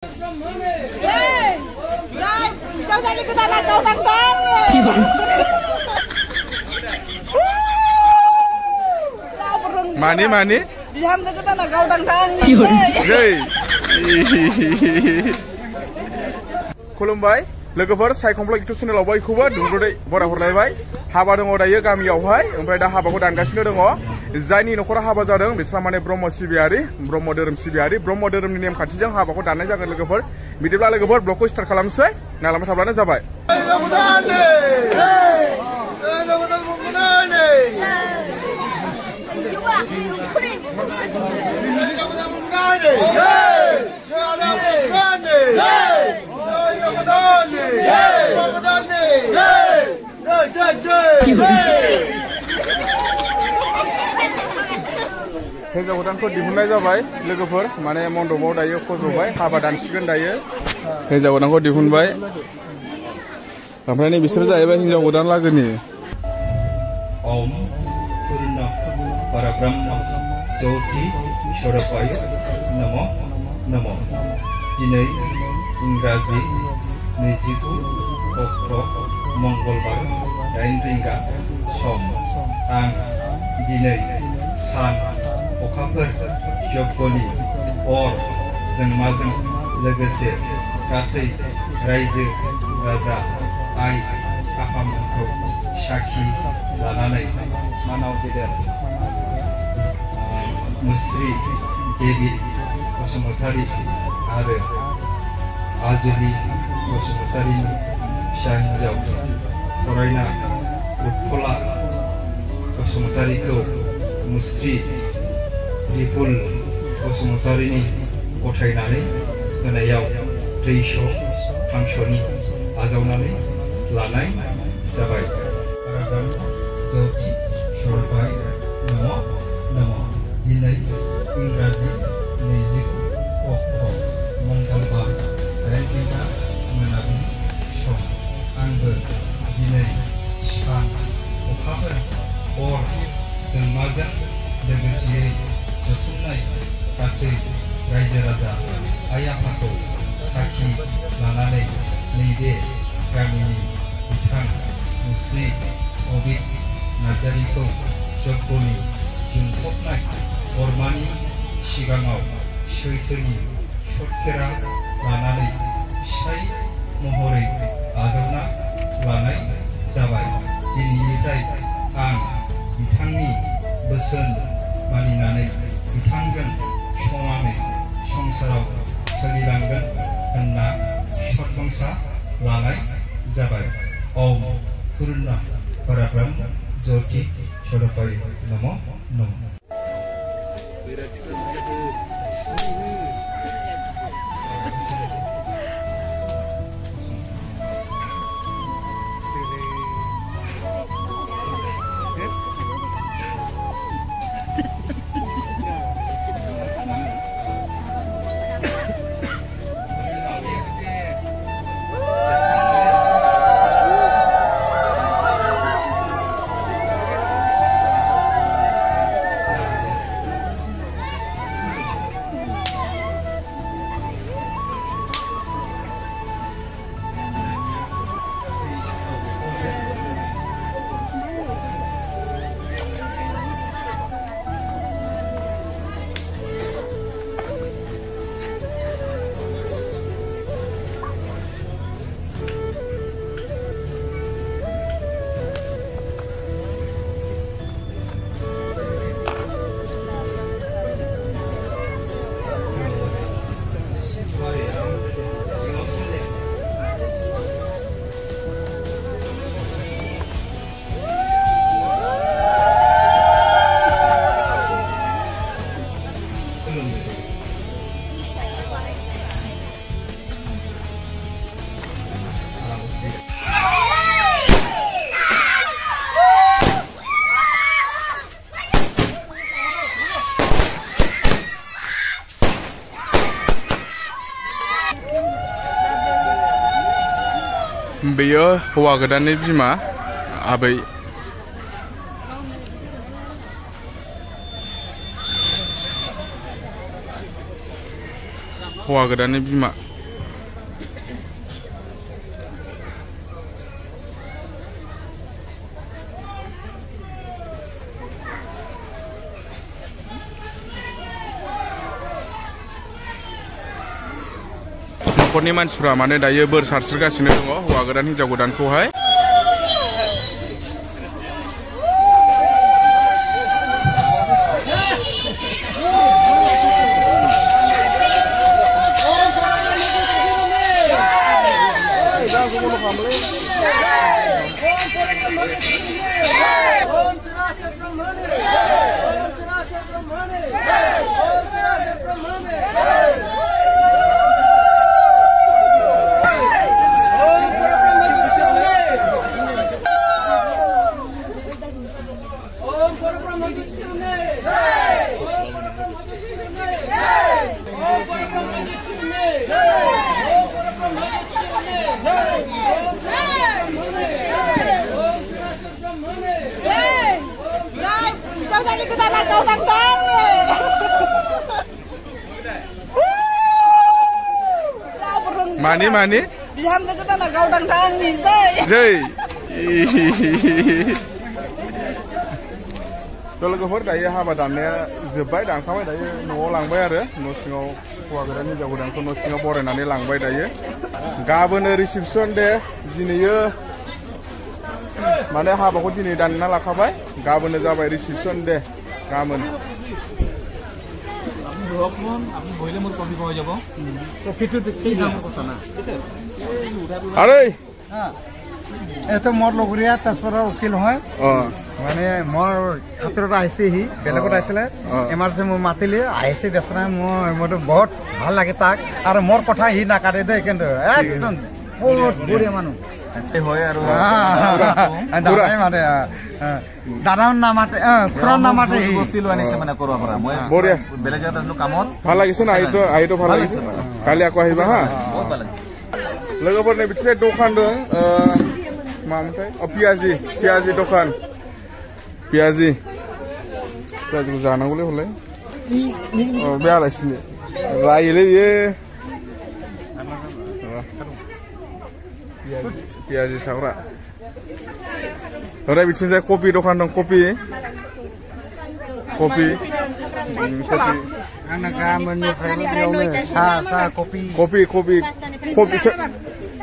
Mani mani? Dihamnya kita nak kau dang-dang. Jai. Khulumbai, लोगोफोर सायखंफ्लाय YouTube चेनेलाव बयखौबो दुंब्रुदै बरा हरलायबाय हाबा दङ दायो गामियावहाय ओमफ्राय दा हाबाखौ दानगासिनो दङ जायनि नखरा हाबा जादों बिसोरा माने ब्रह्म सिबियारि ब्रह्म धोरोम सिबियारि ब्रह्म धोरोमनि नेमखान्थिजों हाबाखौ दाननाय जागोन लोगोफोर बिदिब्ला लोगोफोर ब्लगखौ स्टार्ट खालामनोसै नालामा थाब्लानो जाबाय हिन्जाव गोदानखौ दिहुननाय जाबाय लोगोफोर माने मण्डपाव दायो फज'बाय हाबा दानसिगोन दायो हिन्जाव गोदानखौ दिहुनबाय ओमफ्राय नै बिसोर जाहैबाय हिन्जाव गोदान लागोनि ओम पूर्ण परब्रह्म ज्योति स्वरूपाय नमो नमो दिनै इंराजि 29 अक्ट' मंगलबार 8 रिंगा सम आं दिनै सान अखाफोर यज्ञनि अर जोंमाजों लोगोसे गासै रायजो राजा आइ आफामोनखौ साखि लानानै मानाव गेदेर मुस्रि देबि बसुमतारी आरो आजुलि बसुमतारीनि फिसा हिन्जाव फरायना उत्पला बसुमतारीखौ मुस्रि रिपुल बसुमतारीनि गथायनानै होनायाव दैस' हांस'नि आजावनानै लानाय जाबाय ज्योति स्वरूपाय नमो नमो दिनै इंराजि 29 अक्ट' मंगलबार 8 रिंगा मोनाबिलि सम आंबो दिनै सान अखाफोर अर जोंमाजों लोगोसेयै जथुमनाय गासै रायजो राजा आइ आफाखौ साखि लानानै नैबे गामिनि बिथां मुस्रि अबिद नार्जारिखौ यज्ञनि जोंफबनाय बरमानि सिगाङाव सैथोनि सतखेरा लानानै फिसाय महरै आजावना लानाय जाबाय दिनैनिफ्राय आं बिथांनि बोसोन मानिनानै बिथांजों समानै संसाराव सोलिलांगोन होनना सतबांसा लानाय जाबाय ओम पूर्ण परब्रह्म ज्योति स्वरूपाय नमो नमः बेयो हौवा गोदाननि बिमा आबै हौवा गोदाननि बिमा न'खरनि मानसिफ्रा माने दायो बोर सारस्रिगासिनो दङ हौवा गोदान हिनजाव गोदानखौहाय Mani mani? Bihamza godaana gaudang dang ni jai. लोगोफोर दायो हाबा दाननाया जोब्बाय दानखाबाय दायो न'आव लांबाय आरो न' सिङाव हौवा गोदान हिनजाव गोदानखौ न' सिङाव बरायनानै लांबाय दायो गाबोनो रिसेपसन दे दिनैयो माने हाबाखौ दिनै दानना लाखाबाय गाबोनो जाबाय रिसेपसन दे गाबोन আরে এতো মোর লগরিয়া তাসপরা উকিল হয় মানে মোর ছাত্রটা আইছেহি বেলেগত আইছিলে এমারজেন্সি মই মাতিলে আইছে বেচনা মই বহুত ভাল লাগে তাক আর মোর কথা হি না কাটে দে কিন্তু একদম বহুত বড়িয়া মানুহ হয় আর দাদাই মাতে দাদাৰ নামাতে খুৰাৰ নামাতে বস্তি লৈ আনিছে মানে কৰবা পৰা মই বড়িয়া বেলেগ জাত আসলো কামত ভাল লাগিছে না আইটো ভাল লাগিছে কালি আকৌ আহিবা হা বহুত ভাল লাগিছে लोगोफोरनि बिथिंजाय दखान दं मामोनथाय पियाजि दखान पियाजिखौ जानांगौलै हले बे आलासिनि रायोलै बियो पियाजि सावरा ओरै बिथिंजाय कफि दखान दं कफि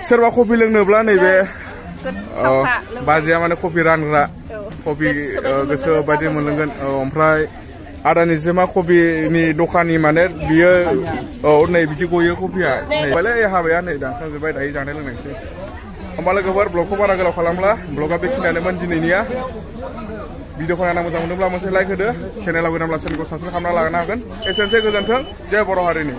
सोरबा कफि लोंनोब्ला नैबे बाजैया माने कफि रानग्रा कफि गोसो बायदि मोनलोंगोन ओमफ्राय आदानि जेमा कफिनि दखाननि माने बियो नै बिदि गयो कफिया नै हाबाया नै दानखांजोब्बाय दायो जानाय लोंनायसै होमबा लोगोफोर ब्लगखौ बारा गोलाव खालामला ब्लगा बेखिनियानोमोन दिनैनिया भिडिअखौ नायना मोजां मोनोब्ला मोनसे लाइक होदो चेनेलाव गोदानब्ला चेनेलखौ साबस्क्राइब खालामना लानो हागोन एसेनोसै गोजोन्थों जय बर' हारिनि